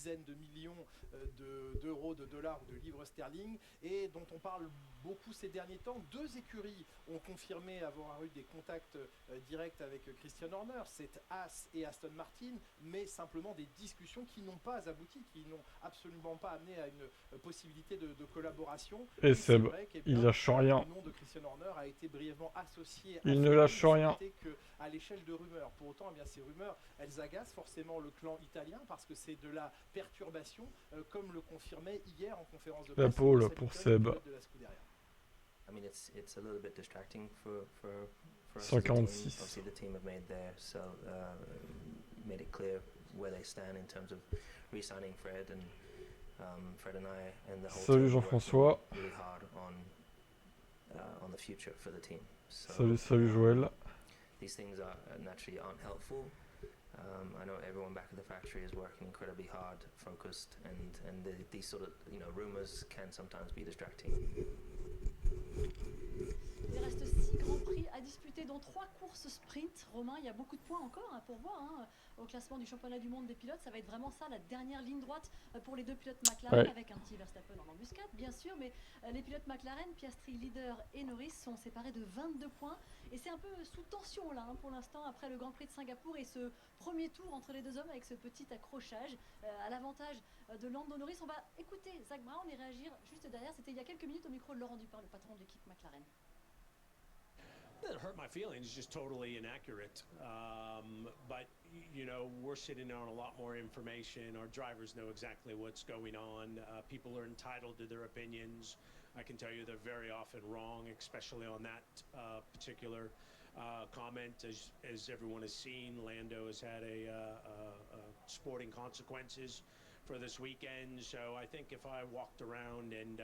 dizaines de millions d'euros, de dollars ou de livres sterling, et dont on parle beaucoup ces derniers temps. Deux écuries ont confirmé avoir eu des contacts directs avec Christian Horner, c'est Haas et Aston Martin, mais simplement des discussions qui n'ont pas abouti, qui n'ont absolument pas amené à une possibilité de collaboration. Et C'est Seb, vrai il bien, lâche rien. le nom de Christian Horner a été brièvement associé à Il ce ne deal, lâche mais ça rien. n'était qu'à l'échelle de rumeurs. Pour autant, ces rumeurs, elles agacent forcément le clan italien parce que c'est de la perturbation, comme le confirmait hier en conférence de La presse pole Lewis pour Hamilton, Seb. pilote de la Scuderia. I mean, it's a little bit distracting for us as a team. 146. Obviously, the team have made it clear where they stand in terms of re-signing Fred and Fred and I and the whole Salut team are Jean-François. working really hard on the future for the team. So, Salut Joël. these things naturally aren't helpful. I know everyone back at the factory is working incredibly hard, focused, and these sort of rumors can sometimes be distracting. Il reste 6 grands prix à disputer, dont 3 courses sprint. Romain, il y a beaucoup de points encore pour voir au classement du championnat du monde des pilotes. Ça va être vraiment ça, la dernière ligne droite pour les deux pilotes McLaren, avec un petit Verstappen en embuscade, bien sûr. Mais les pilotes McLaren, Piastri leader et Norris sont séparés de 22 points. Et c'est un peu sous tension là pour l'instant après le Grand Prix de Singapour et ce premier tour entre les deux hommes avec ce petit accrochage à l'avantage de Lando Norris. On va écouter Zak Brown et réagir juste derrière. C'était il y a quelques minutes au micro de Laurent Dupin, le patron de l'équipe McLaren. It hurt my feelings, it's just totally inaccurate. But, we're sitting on a lot more information. Our drivers know exactly what's going on. People are entitled to their opinions. I can tell you they're very often wrong, especially on that particular comment. As everyone has seen, Lando has had a sporting consequences for this weekend. So I think if I walked around and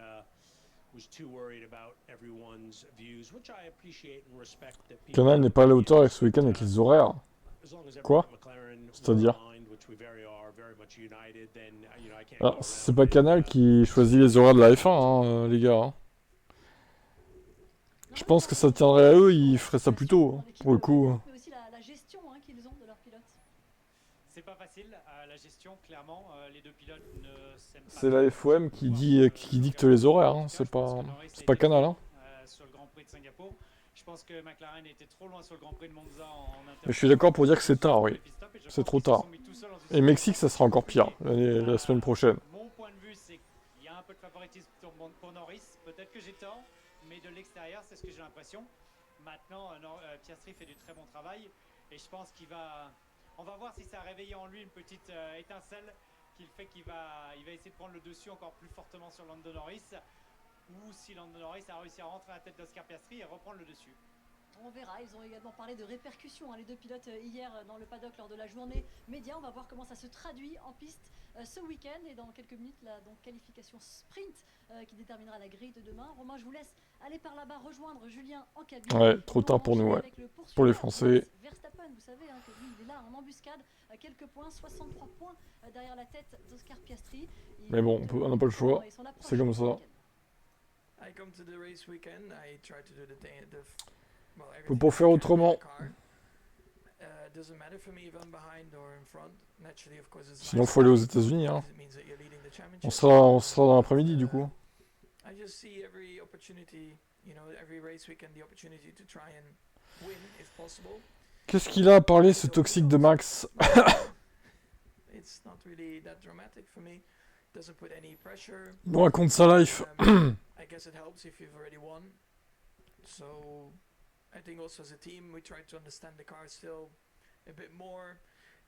was too worried about everyone's views, which I appreciate and respect that people. Canal n'est pas à la hauteur avec ce week-end avec les horaires. Quoi? C'est-à-dire? Ah, c'est pas Canal qui choisit les horaires de la F1, les gars. Hein. Je pense que ça tiendrait à eux, ils feraient ça plus tôt, pour le coup. Mais aussi la gestion qu'ils ont de leurs pilotes. C'est pas facile, la gestion, clairement. Les deux pilotes ne s'aiment pas. C'est la FOM qui dicte les horaires, hein. C'est pas Canal. Hein. Sur le Grand Prix de Singapour. Je pense que McLaren était trop loin sur le Grand Prix de Monza en Mais je suis d'accord pour dire que c'est tard, oui. C'est trop tard. Et Mexique, ça sera encore pire, la semaine prochaine. Mon point de vue, c'est qu'il y a un peu de favoritisme pour Norris. Peut-être que j'ai tort, mais de l'extérieur, c'est ce que j'ai l'impression. Maintenant, Piastri fait du très bon travail. Et je pense on va voir si ça a réveillé en lui une petite étincelle qui fait qu'il va essayer de prendre le dessus encore plus fortement sur Lando Norris. Ou si Lando Norris a réussi à rentrer à la tête d'Oscar Piastri et reprendre le dessus. On verra, ils ont également parlé de répercussions, les deux pilotes hier dans le paddock lors de la journée média. On va voir comment ça se traduit en piste ce week-end et dans quelques minutes la qualification sprint qui déterminera la grille de demain. Romain, je vous laisse aller par là-bas rejoindre Julien en cabine. Ouais, trop tard pour nous, ouais. Pour les Français. Verstappen, vous savez que lui il est là en embuscade, quelques points, 63 points derrière la tête d'Oscar Piastri. Mais bon, on n'a pas le choix, c'est comme ça. I come to the race weekend. I try to do Faut pas faire autrement. Sinon, faut aller aux États-Unis. Hein. On sera dans l'après-midi du coup. Qu'est-ce qu'il a à parler ce toxique de Max? Il nous raconte sa life. I think also as a team we try to understand the car still a bit more,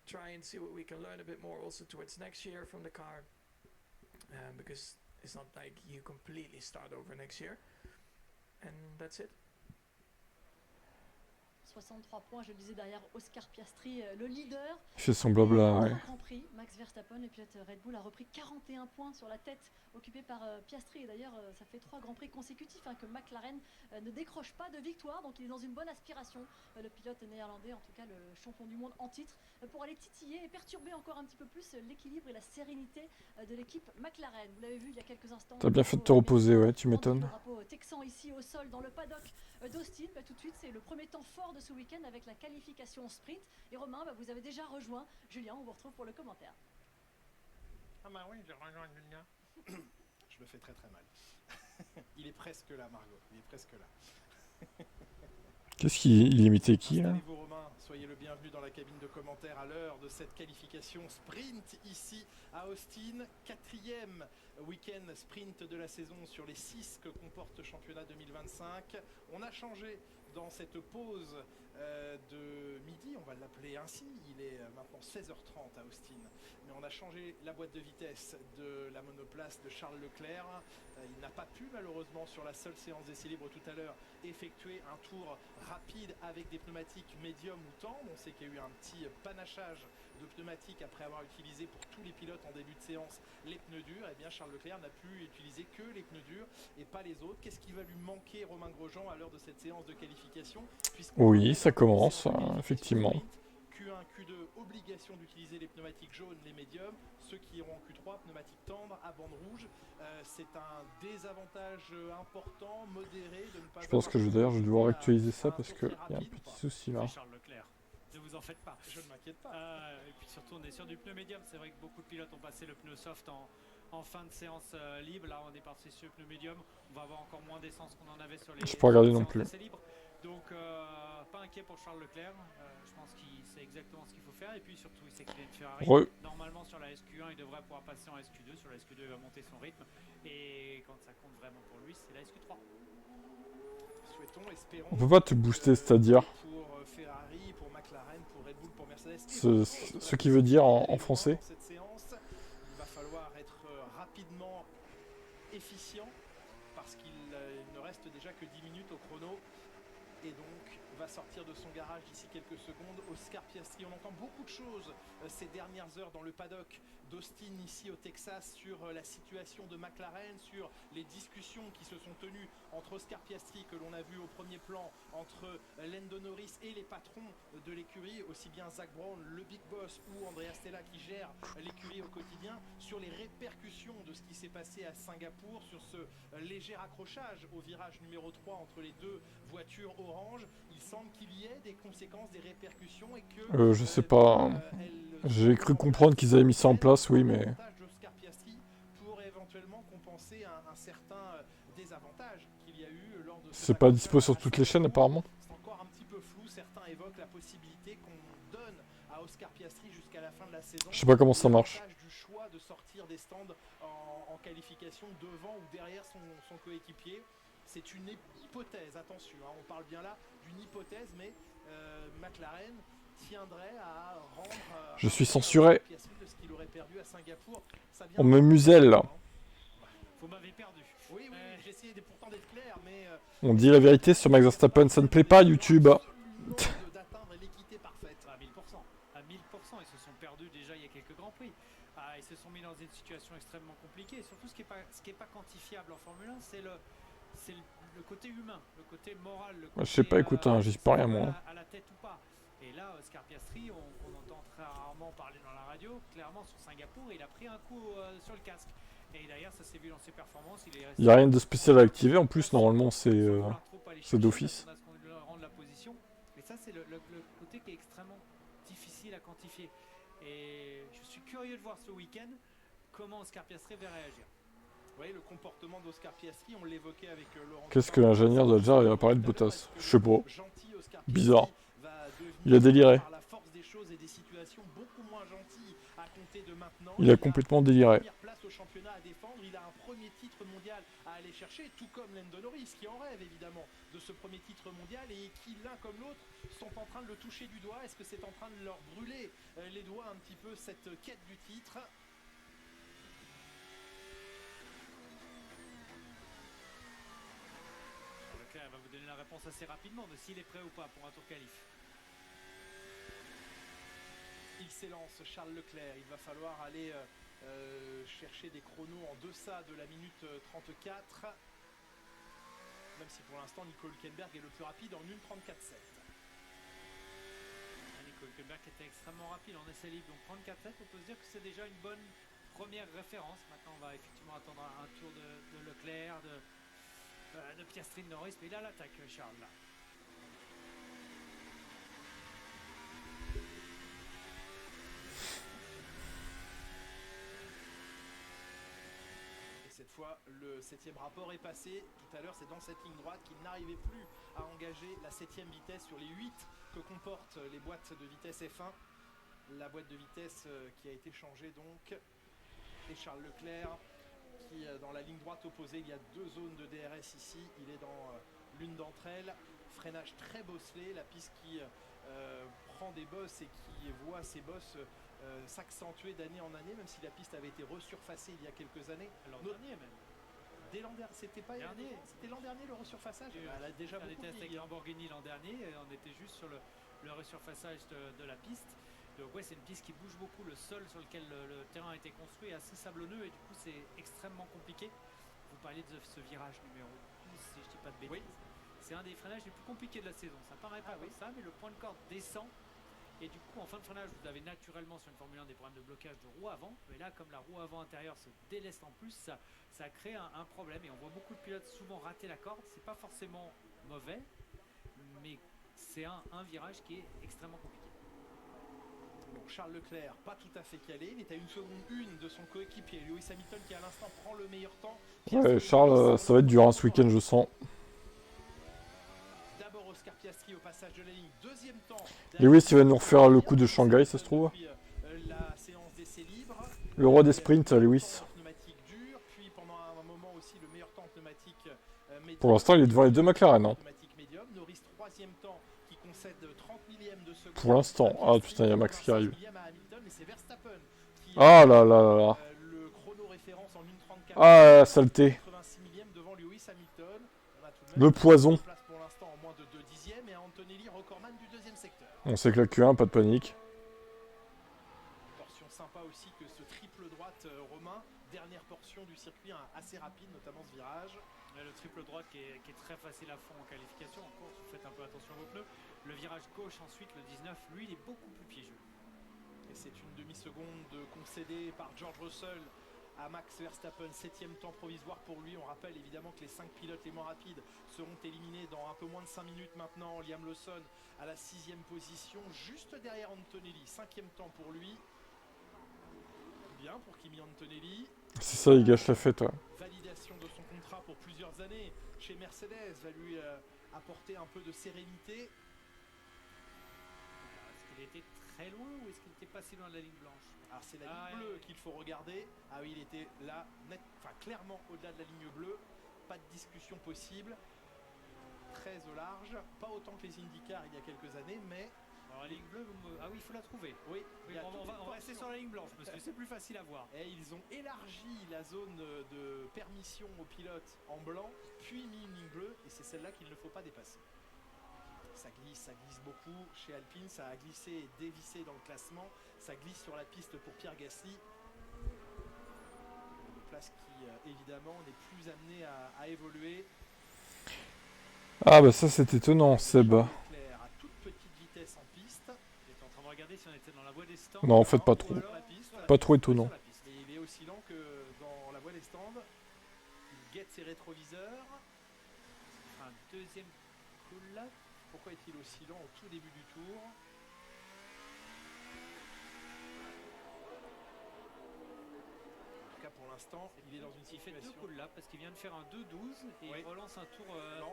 try and see what we can learn a bit more also towards next year from the car, because it's not like you completely start over next year, and that's it. 63 points, je le disais, derrière Oscar Piastri, le leader. Il fait son blabla, ouais. Grand Prix, Max Verstappen, le pilote Red Bull, a repris 41 points sur la tête occupée par Piastri. Et d'ailleurs, ça fait 3 grands prix consécutifs que McLaren ne décroche pas de victoire. Donc il est dans une bonne aspiration, le pilote néerlandais, en tout cas le champion du monde en titre, pour aller titiller et perturber encore un petit peu plus l'équilibre et la sérénité de l'équipe McLaren. Vous l'avez vu il y a quelques instants. T'as bien fait de te reposer, ouais, tu m'étonnes. Le drapeau texan ici au sol dans le paddock d'Austin. Tout de suite, c'est le premier temps fort de ce week-end avec la qualification sprint. Et Romain, vous avez déjà rejoint Julien, on vous retrouve pour le commentaire. bah oui, j'ai rejoint Julien. Je le fais très très mal. Il est presque là, Margot. Il est presque là. Qu'est-ce qu'il imitait qui, là? Installez-vous, Romain. Soyez le bienvenu dans la cabine de commentaires à l'heure de cette qualification sprint ici à Austin. 4e week-end sprint de la saison sur les 6 que comporte le championnat 2025. On a changé dans cette pause de midi, on va l'appeler ainsi. Il est maintenant 16h30 à Austin. Mais on a changé la boîte de vitesse de la monoplace de Charles Leclerc. Il n'a pas pu malheureusement sur la seule séance d'essai libre tout à l'heure effectuer un tour rapide avec des pneumatiques médium ou tendres. On sait qu'il y a eu un petit panachage de pneumatiques après avoir utilisé pour tous les pilotes en début de séance les pneus durs. Et bien Charles Leclerc n'a pu utiliser que les pneus durs et pas les autres. Qu'est-ce qui va lui manquer, Romain Grosjean, à l'heure de cette séance de qualification? Oui, ça commence, effectivement. Q1, Q2, obligation d'utiliser les pneumatiques jaunes, les médiums. Ceux qui iront en Q3, pneumatiques tendres à bande rouge. C'est un désavantage important, modéré de ne pas. Je pense que d'ailleurs je vais devoir actualiser ça parce qu'il y a un petit souci là. Charles Leclerc. Ne vous en faites pas. Je ne m'inquiète pas. Et puis surtout, on est sur du pneu médium. C'est vrai que beaucoup de pilotes ont passé le pneu soft en fin de séance libre. Là, on est parti sur le pneu médium. On va avoir encore moins d'essence qu'on en avait sur les. Je peux regarder non plus. Donc, pas inquiet pour Charles Leclerc. Je pense qu'il sait exactement ce qu'il faut faire. Et puis surtout, il sait qu'il est une Ferrari. Normalement, sur la SQ1, il devrait pouvoir passer en SQ2. Sur la SQ2, il va monter son rythme. Et quand ça compte vraiment pour lui, c'est la SQ3. Souhaitons, espérons. On peut pas te booster, c'est-à-dire pour Ferrari, pour McLaren, pour Red Bull, pour Mercedes. Ce qui veut dire en français. Cette séance, il va falloir être rapidement efficient parce qu'il ne reste déjà que 10 minutes au chrono. Et donc va sortir de son garage d'ici quelques secondes. Oscar Piastri, on entend beaucoup de choses ces dernières heures dans le paddock d'Austin ici au Texas sur la situation de McLaren, sur les discussions qui se sont tenues entre Oscar Piastri que l'on a vu au premier plan, entre Lando Norris et les patrons de l'écurie, aussi bien Zak Brown, le Big Boss, ou Andrea Stella qui gère l'écurie au quotidien, sur les répercussions de ce qui s'est passé à Singapour, sur ce léger accrochage au virage numéro 3 entre les deux voitures orange. Il semble qu'il y ait des conséquences, des répercussions et que... je sais pas. J'ai cru comprendre qu'ils avaient mis ça en place, oui, mais... Oscar Piastri pour éventuellement compenser un certain désavantage qu'il y a eu lors de... C'est pas dispo sur toutes les chaînes, apparemment. C'est encore un petit peu flou. Certains évoquent la possibilité qu'on donne à Oscar Piastri jusqu'à la fin de la saison. Je sais pas comment ça marche. Du choix de sortir des stands en qualification devant ou derrière son coéquipier. C'est une hypothèse, attention, hein, on parle bien là d'une hypothèse, mais McLaren tiendrait à rendre... Je suis censuré. De ce qu'il aurait perdu à Singapour. Ça vient On me muselle là. Vous m'avez perdu. Oui, j'ai essayé pourtant d'être clair, mais... On dit la vérité sur Max Verstappen, ça ne plaît pas YouTube. D'atteindre l'équité parfaite. À 1000%. À 1000%, ils se sont perdus déjà il y a quelques Grands Prix. Ils se sont mis dans une situation extrêmement compliquée. Et surtout, ce qui est pas quantifiable en Formule 1, c'est le côté humain, le côté moral. Le côté, je sais pas, écoute, j'y sais pas rien moi. À la tête ou pas. Et là, Oscar Piastri, on entend très rarement parler dans la radio. Clairement, sur Singapour, il a pris un coup sur le casque. Et d'ailleurs, ça s'est vu dans ses performances. Il n'y a rien de spécial à activer. En plus, normalement, c'est d'office. Mais ça, c'est le côté qui est extrêmement difficile à quantifier. Et je suis curieux de voir ce week-end comment Oscar Piastri va réagir. Oui, le comportement d'Oscar Piastri, on l'évoquait avec Laurent. Qu'est-ce que l'ingénieur doit dire? Il va parler de Bottas. Je sais pas. Bizarre. Il a déliré. Il a complètement déliré. Il a un premier titre mondial à aller chercher, tout comme Lando Norris, qui en rêve évidemment de ce premier titre mondial et qui, l'un comme l'autre, sont en train de le toucher du doigt. Est-ce que c'est en train de leur brûler les doigts un petit peu cette quête du titre? Leclerc va vous donner la réponse assez rapidement de s'il est prêt ou pas pour un tour qualif. Il s'élance, Charles Leclerc. Il va falloir aller chercher des chronos en deçà de la minute 34. Même si pour l'instant Nico Hülkenberg est le plus rapide en 1:34.7. Nico Hülkenberg était extrêmement rapide en essai libre, donc 34.7, on peut se dire que c'est déjà une bonne première référence. Maintenant, on va effectivement attendre un tour de Leclerc, de Piastri, de Norris, mais il a l'attaque, Charles, là. fois le 7e rapport est passé, tout à l'heure c'est dans cette ligne droite qu'il n'arrivait plus à engager la 7e vitesse sur les 8 que comportent les boîtes de vitesse F1. La boîte de vitesse qui a été changée donc. Et Charles Leclerc qui dans la ligne droite opposée, il y a 2 zones de DRS ici, il est dans l'une d'entre elles. Freinage très bosselé, la piste qui prend des bosses et qui voit ces bosses s'accentuer d'année en année, même si la piste avait été resurfacée il y a quelques années. L'an dernier même. Dès l'an dernier, c'était pas Dernier. c'était l'an dernier le resurfaçage. Elle a déjà On beaucoup était avec vieilli, hein. Lamborghini l'an dernier, et on était juste sur le resurfaçage de la piste. Donc ouais, c'est une piste qui bouge beaucoup, le sol sur lequel le terrain a été construit est assez sablonneux et du coup c'est extrêmement compliqué. Vous parliez de ce virage numéro 12, si je dis pas de bêtises. Oui. C'est un des freinages les plus compliqués de la saison. Ça paraît pas comme ça, mais le point de corde descend. Et du coup, en fin de freinage, vous avez naturellement sur une Formule 1 des problèmes de blocage de roue avant. Mais là, comme la roue avant intérieure se déleste en plus, ça crée un problème. Et on voit beaucoup de pilotes souvent rater la corde. C'est pas forcément mauvais, mais c'est un virage qui est extrêmement compliqué. Bon, Charles Leclerc, pas tout à fait calé, il est à 1 seconde 1 de son coéquipier Lewis Hamilton qui à l'instant prend le meilleur temps. Ouais, Charles, ça va être dur hein, ce week-end, je sens. D'abord Oscar Piastri au passage de la ligne, deuxième temps. Lewis, il va nous refaire le coup de Shanghai, ça se trouve. La séance d'essai libre. Le roi des sprints, Lewis. Pneumatique dur, puis pendant un moment aussi le meilleur temps pneumatique médium. Pour l'instant, il est devant les 2 McLaren. Hein. Pneumatique médium. Norris troisième temps qui concède 30 millièmes de seconde. Pour l'instant. Ah putain, il y a Max qui arrive. Ah là là là là. Le chrono référence en 1:34. Ah, saleté. 86 millièmes devant Lewis Hamilton. On a tout de même Le poison. place pour l'instant en moins de 2 dixièmes et Antonelli recordman du deuxième secteur. On sait que la Q1, pas de panique. Portion sympa aussi que ce triple droite romain. Dernière portion du circuit assez rapide, notamment ce virage. Le triple droite qui est très facile à fond en qualification. En course, vous faites un peu attention à vos pneus. Le virage gauche ensuite, le 19, lui, il est beaucoup plus piégeux. Et c'est une demi-seconde concédée par George Russell à Max Verstappen, 7e temps provisoire pour lui. On rappelle évidemment que les 5 pilotes les moins rapides seront éliminés dans un peu moins de 5 minutes maintenant. Liam Lawson à la 6e position, juste derrière Antonelli, 5e temps pour lui. Bien pour Kimi Antonelli. C'est ça, il gâche la fête. Ouais. Validation de son contrat pour plusieurs années chez Mercedes va lui apporter un peu de sérénité. Est-ce qu'il était très loin ou est-ce qu'il était pas si loin de la ligne blanche? Alors c'est la ligne bleue qu'il faut regarder. Ah oui, il était là, clairement au-delà de la ligne bleue. Pas de discussion possible. Très au large. Pas autant que les IndyCar il y a quelques années, mais... Alors la ligne bleue, ah oui, il faut la trouver. Oui, on va rester sur la ligne blanche parce que c'est plus facile à voir. Et ils ont élargi la zone de permission aux pilotes en blanc, puis mis une ligne bleue, et c'est celle-là qu'il ne faut pas dépasser. Ça glisse beaucoup chez Alpine, ça a glissé et dévissé dans le classement, ça glisse sur la piste pour Pierre Gasly. Une place qui évidemment n'est plus amenée à évoluer. Ah bah ça c'est étonnant, Seb. À toute petite vitesse en piste. J'étais en train de regarder si on était dans la voie des stands. Non, en fait pas trop. Pas trop étonnant. Et il est aussi lent que dans la voie des stands. Il guette ses rétroviseurs. Un deuxième coup là. Pourquoi est-il aussi lent au tout début du tour? En tout cas pour l'instant, il est dans une situation... Il fait 2 coups là parce qu'il vient de faire un 2-12 et il relance un tour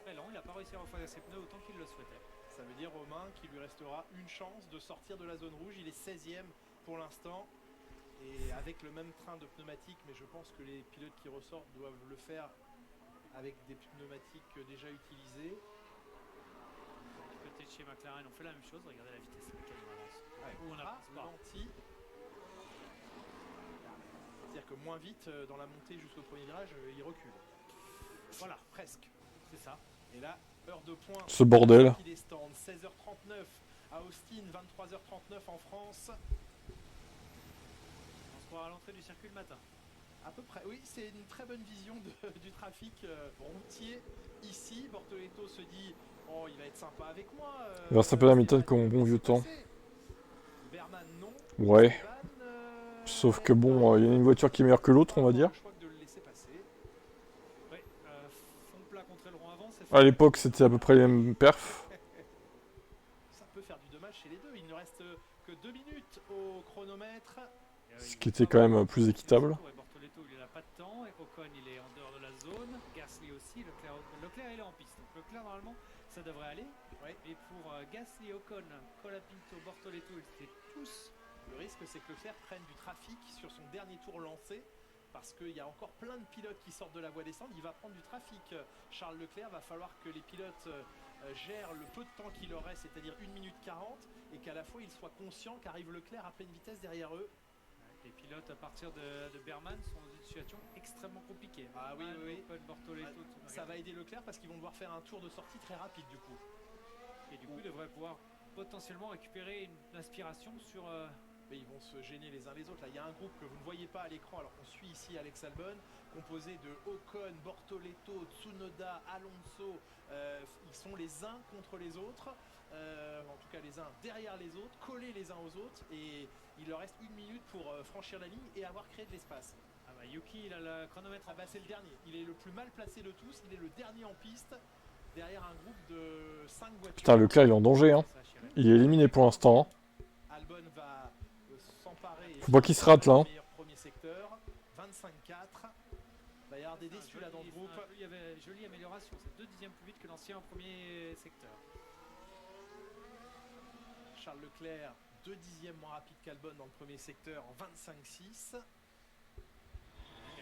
très lent. Il n'a pas réussi à refroidir ses pneus autant qu'il le souhaitait. Ça veut dire, Romain, qu'il lui restera une chance de sortir de la zone rouge. Il est 16e pour l'instant. Et avec le même train de pneumatiques, mais je pense que les pilotes qui ressortent doivent le faire avec des pneumatiques déjà utilisées. Peut-être chez McLaren on fait la même chose, regardez la vitesse à laquelle on avance. On a ralenti. C'est-à-dire que moins vite dans la montée jusqu'au premier virage, il recule. Voilà, presque. C'est ça. Et là, heure de pointe. Ce bordel. 16h39 à Austin, 23h39 en France. On se croira à l'entrée du circuit le matin. À peu près, oui, c'est une très bonne vision du trafic routier ici. Bortoletto se dit, oh, il va être sympa avec moi. Verstappen Hamilton comme bon vieux temps. Berman, non. Ouais. Sauf que bon, il y a une voiture qui est meilleure que l'autre, on va dire. De le laisser passer. Oui, fond plat contre aileron avant, c'est À l'époque, c'était à peu près les mêmes perfs. Ça peut faire du dommage chez les deux. Il ne reste que 2 minutes au chronomètre. Ce qui était quand même plus équitable. Bortoletto, il n'a pas de temps et Ocon, il est en Leclerc, normalement, ça devrait aller. Ouais. Mais pour Gasly, Ocon, Colapinto, Bortoleto, ils étaient tous. Le risque, c'est que Leclerc prenne du trafic sur son dernier tour lancé, parce qu'il y a encore plein de pilotes qui sortent de la voie descente. Il va prendre du trafic. Charles Leclerc, va falloir que les pilotes gèrent le peu de temps qu'il leur reste, c'est-à-dire 1 minute 40, et qu'à la fois ils soient conscients qu'arrive Leclerc à pleine vitesse derrière eux. Les pilotes à partir de Berman sont dans une situation extrêmement compliquée. Ah oui, Berman, oui, oui. Ocon, Bortoleto, Ça va aider Leclerc parce qu'ils vont devoir faire un tour de sortie très rapide du coup. Et du coup, ils devraient pouvoir potentiellement récupérer une aspiration sur. Mais ils vont se gêner les uns les autres. Là, il y a un groupe que vous ne voyez pas à l'écran, alors qu'on suit ici Alex Albon, composé de Ocon, Bortoleto, Tsunoda, Alonso. Ils sont les uns contre les autres, en tout cas les uns derrière les autres, collés les uns aux autres, et il leur reste 1 minute pour franchir la ligne et avoir créé de l'espace. Ah bah Yuki, il a le chronomètre. Ah bah c'est le dernier. Il est le plus mal placé de tous. Il est le dernier en piste, derrière un groupe de 5 voitures. Putain, Leclerc, il est en danger, hein. Il est éliminé pour l'instant. Albon va s'emparer. Faut pas qu'il se rate, là, hein. Meilleur premier secteur, 25-4. Il va y avoir des déçus là dans le groupe. Il y avait une jolie amélioration, c'est 2 dixièmes plus vite que l'ancien premier secteur. Charles Leclerc, 2 dixièmes moins rapide qu'Albon dans le premier secteur en 25-6.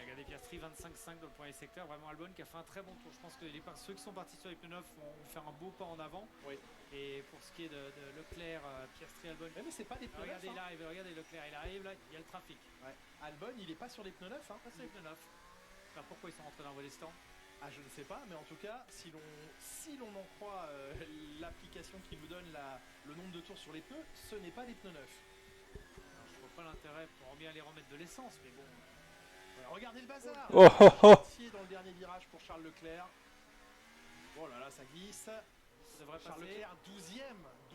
Regardez Piastri, 25-5 dans le premier secteur. Vraiment Albon qui a fait un très bon tour. Je pense que ceux qui sont partis sur les pneus neufs vont faire un beau pas en avant. Oui. Et pour ce qui est de Leclerc, Piastri, Albon. Mais c'est pas des pneus Regardez, neufs. il arrive, regardez Leclerc, il arrive là, il y a le trafic. Ouais. Albon, il est pas sur les pneus neufs. Hein. Pas sur les pneus neufs. Alors pourquoi ils sont rentrés dans la voie des stands? Ah, je ne sais pas, mais en tout cas, si l'on en croit l'application qui nous donne le nombre de tours sur les pneus, ce n'est pas des pneus neufs. Alors, je vois pas l'intérêt pour bien les remettre de l'essence, mais bon. Regardez le bazar. Oh, oh, oh. Dans le dernier virage pour Charles Leclerc. Oh là là, ça glisse. Ça devrait Charles passer. Leclerc,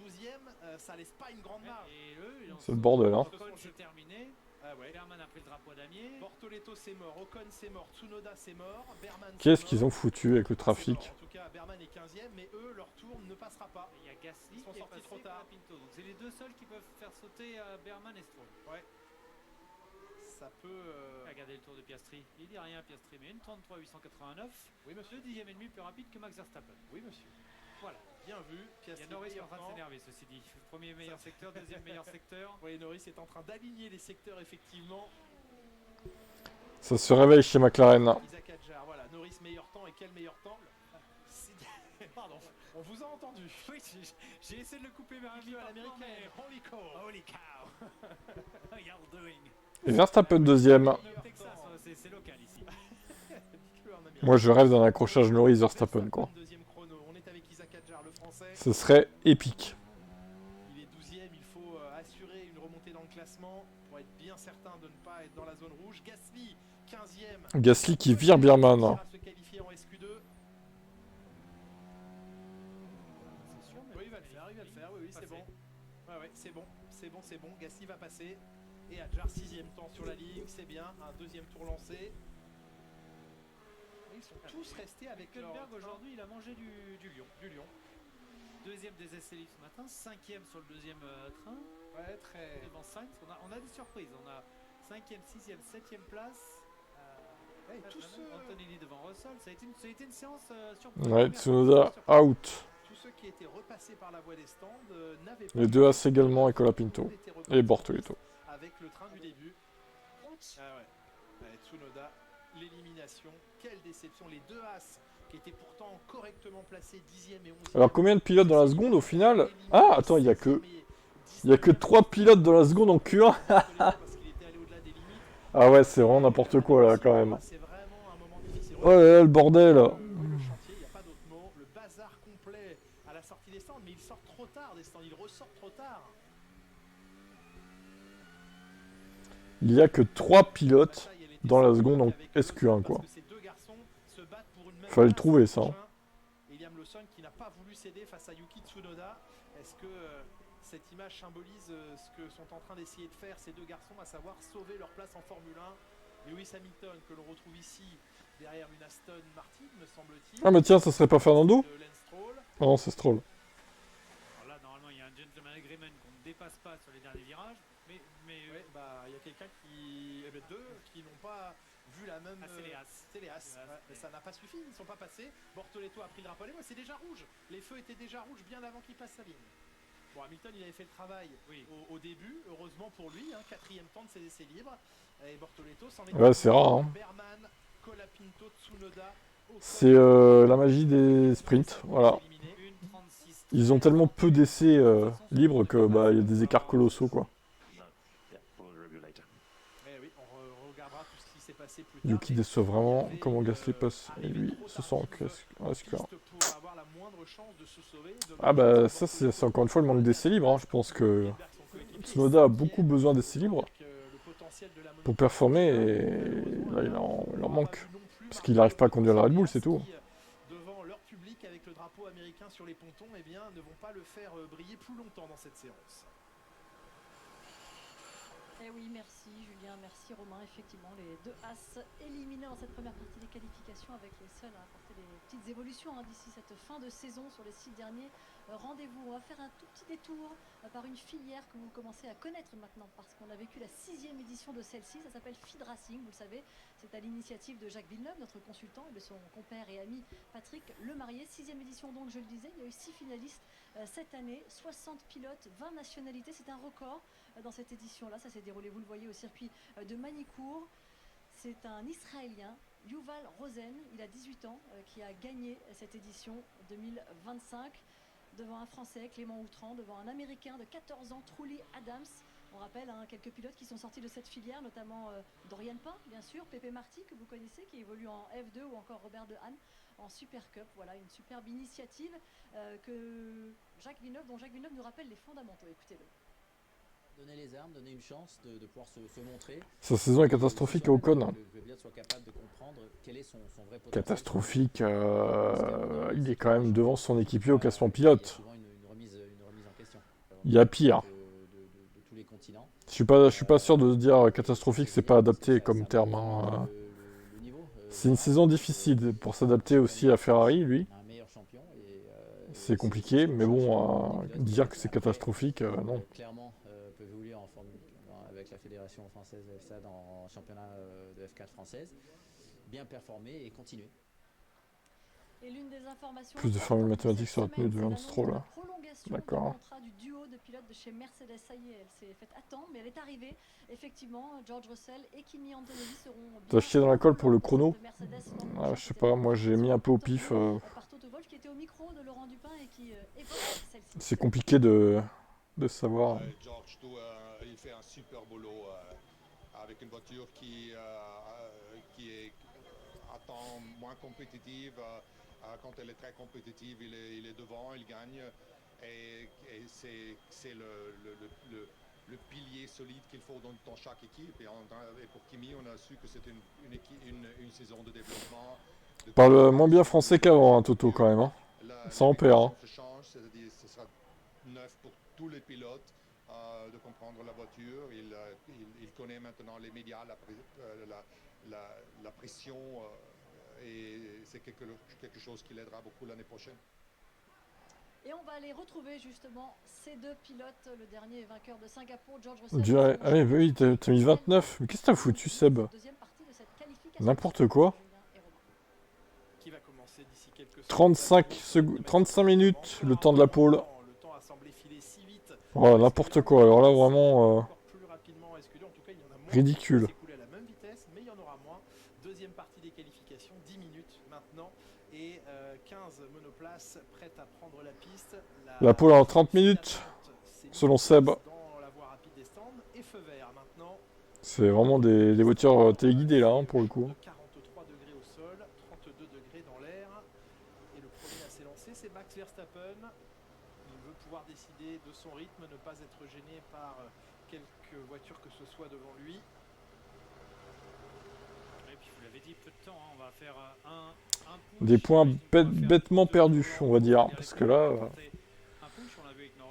12e, ça laisse pas une grande marge. Et eux, C'est le bordel, hein. Ocon c'est terminé. Ah ouais. Berman a pris le drapeau damier. Bortoleto c'est mort, Ocon c'est mort, Tsunoda c'est mort, Berman Qu'est-ce c'est qu'ils mort. ont foutu avec le trafic? En tout cas, Berman est 15e, mais eux, leur tour ne passera pas. Il y a Gasly Ils sont qui est sortis passé trop tard. par Pinto. Donc c'est les deux seuls qui peuvent faire sauter Berman et Stroll. Ouais. Ça peut. Regardez le tour de Piastri. Il dit rien Piastri, mais une 33,889. Oui, monsieur. 2 dixièmes et demi plus rapide que Max Verstappen. Oui, monsieur. Voilà. Bien vu. Il y a Piastri Norris qui est en meilleur train de temps. s'énerver, ceci dit. Premier meilleur secteur, deuxième meilleur secteur. Oui, Norris est en train d'aligner les secteurs, effectivement. Ça se réveille chez McLaren. Isaac Hadjar, voilà. Norris meilleur temps, et quel meilleur temps? Pardon, on vous a entendu. Oui, j'ai essayé de le couper vers un Milieu à mi-parcours, l'américaine. mais- Holy cow. Holy cow! How y'all doing? Et Verstappen deuxième. Le Texas, c'est local ici. Dites-le en américain. Moi, je rêve d'un accrochage Norris-Verstappen, quoi. Deuxième chrono. On est avec Isaac Hadjar, le français. Ce serait épique. Il est 12e, il faut assurer une remontée dans le classement pour être bien certain de ne pas être dans la zone rouge. Gasly, 15e. Gasly qui vire Berman. Il va se qualifier en SQ2. C'est sûr, mais Oui, il va le faire, oui, c'est bon. Ouais, c'est bon. Gasly va passer. Et Hadjar, 6e temps sur la ligne, c'est bien. Un deuxième tour lancé. Et ils sont tous restés avec leur. Hülkenberg aujourd'hui, il a mangé du lion. Deuxième des essais libres ce matin, 5e sur le deuxième train. Ouais, très. Devant Sainz, on a des surprises. On a 5e, 6e, 7e place. Ouais, tous ceux, Antonelli devant Russell. Ça a été une séance surprise. Ouais, Tsunoda out. tous ceux qui étaient repassés par la voie des stands n'avaient pas. Les deux As également et Colapinto. Étaient Et repartis Bortoleto. avec le train du début. Ah ouais. Tsunoda, l'élimination. Quelle déception. Les deux As qui étaient pourtant correctement placés 10e et 11e. Alors combien de pilotes dans la seconde au final? Ah, attends, il y a que 3 pilotes dans la seconde en Q1. Parce qu'il était allé au-delà des limites. Ah ouais, c'est vraiment n'importe quoi là quand même. C'est vraiment un moment difficile. Oh là là, le bordel. Le chantier, il n'y a pas d'autre mot. Le bazar complet à la sortie des stands, mais il sort trop tard des stands. Il ressort trop tard. Il y a que 3 pilotes dans la seconde en SQ1 quoi. Fallait le trouver ça. Hein. William Lawson qui n'a pas voulu céder face à Yuki Tsunoda. Est-ce que cette image symbolise ce que sont en train d'essayer de faire ces deux garçons, à savoir sauver leur place en Formule 1? Lewis Hamilton que l'on retrouve ici derrière une Aston Martin, me semble-t-il. Ah mais tiens, ça serait pas Fernando? De Lance Stroll. Oh non, c'est Stroll. Alors là, normalement, il y a un gentleman agreement qu'on ne dépasse pas sur les derniers virages. Mais Ouais, bah il y a quelqu'un qui. Deux qui n'ont pas vu la même... c'est les As. C'est les As. Ouais, mais ça n'a pas suffi, ils ne sont pas passés. Bortoletto a pris le drapeau. C'est déjà rouge. Les feux étaient déjà rouges bien avant qu'il passe sa ligne. Bon, Hamilton, il avait fait le travail au début, heureusement pour lui, 4e temps de ses essais libres. Et Bortoletto s'en est... Ouais, c'est rare. Hein. Berman, Colapinto, Tsunoda... C'est la magie des sprints, voilà. Ils ont tellement peu d'essais libres que bah il y a des écarts colossaux quoi. Yuki déçoit vraiment comment Gasly passe et lui se sent en SQ1. Ah bah ça c'est encore une fois le manque d'essais libres. Hein. Je pense que Tsunoda a beaucoup besoin d'essais libres pour performer et là il en manque. Parce qu'il n'arrive pas à conduire la Red Bull, c'est tout. Devant leur public avec le drapeau américain sur les pontons, eh bien, ne vont pas le faire briller plus longtemps dans cette séance. Eh oui, merci Julien, merci Romain. Effectivement, les deux As éliminés dans cette première partie des qualifications avec les seuls à apporter des petites évolutions d'ici cette fin de saison sur les 6 derniers rendez-vous. On va faire un tout petit détour par une filière que vous commencez à connaître maintenant parce qu'on a vécu la 6e édition de celle-ci. Ça s'appelle Feed Racing, vous le savez. C'est à l'initiative de Jacques Villeneuve, notre consultant, et de son compère et ami Patrick Lemarié. 6e édition donc, je le disais, il y a eu 6 finalistes cette année, 60 pilotes, 20 nationalités. C'est un record dans cette édition-là. Ça s'est déroulé, vous le voyez, au circuit de Manicourt. C'est un Israélien, Yuval Rosen, il a 18 ans, qui a gagné cette édition 2025 devant un Français, Clément Outran, devant un Américain de 14 ans, Trulli Adams. On rappelle quelques pilotes qui sont sortis de cette filière, notamment Dorian Pain, bien sûr, Pepe Marty, que vous connaissez, qui évolue en F2, ou encore Robert Dehaene en Super Cup. Voilà, une superbe initiative dont Jacques Villeneuve nous rappelle les fondamentaux. Écoutez-le. Donner les armes, donner une chance de pouvoir se montrer. Sa saison est catastrophique à Ocon. Catastrophique, il est quand même devant son équipier au classement pilote. Il y a pire. Je suis pas sûr de dire catastrophique, c'est pas adapté comme terme. Hein. C'est une saison difficile pour s'adapter aussi à Ferrari, lui. C'est compliqué, mais bon, dire que c'est catastrophique, non. Avec la fédération française FSA dans le championnat de F4 française, bien performer et continuer. Et l'une des informations plus de formules mathématiques sur la tenue de Lance Stroll. D'accord. Le contrat du duo de pilotes de chez Mercedes, ça y est, elle s'est faite attendre, mais elle est arrivée. Effectivement, George Russell et Kimi Antonelli seront. T'as chié dans la colle pour le chrono? Je sais pas, moi j'ai mis un peu au pif. C'est compliqué de savoir. George, il fait un super boulot avec une voiture qui est à temps moins compétitive. Quand elle est très compétitive, il est devant, il gagne. Et c'est le pilier solide qu'il faut dans chaque équipe. Et pour Kimi, on a su que c'était une saison de développement. Parle moins bien français qu'avant, Toto, quand même. Hein. Ça en perd. Hein. Ce sera neuf pour tous les pilotes de comprendre la voiture. Il connaît maintenant les médias, la pression. Et c'est quelque chose qui l'aidera beaucoup l'année prochaine. Et on va aller retrouver justement ces deux pilotes. Le dernier vainqueur de Singapour, George Russell. Ah oui, t'as mis 29. Mais qu'est-ce que t'as foutu, Seb? N'importe quoi. 35 minutes, le temps de la pole. Voilà, n'importe quoi. Alors là, vraiment ridicule. Deuxième partie des qualifications, 10 minutes maintenant et 15 monoplaces prêtes à prendre la piste. La pole en 30 minutes, selon Seb. C'est vraiment des voitures téléguidées là, hein, pour le coup. 43 degrés au sol, 32 degrés dans l'air. Et le premier à s'élancer, c'est Max Verstappen. Il veut pouvoir décider de son rythme, ne pas être gêné par quelque voiture que ce soit devant lui. Dit, peu de temps, hein. On va faire des points bêtement perdus, on va dire, parce que là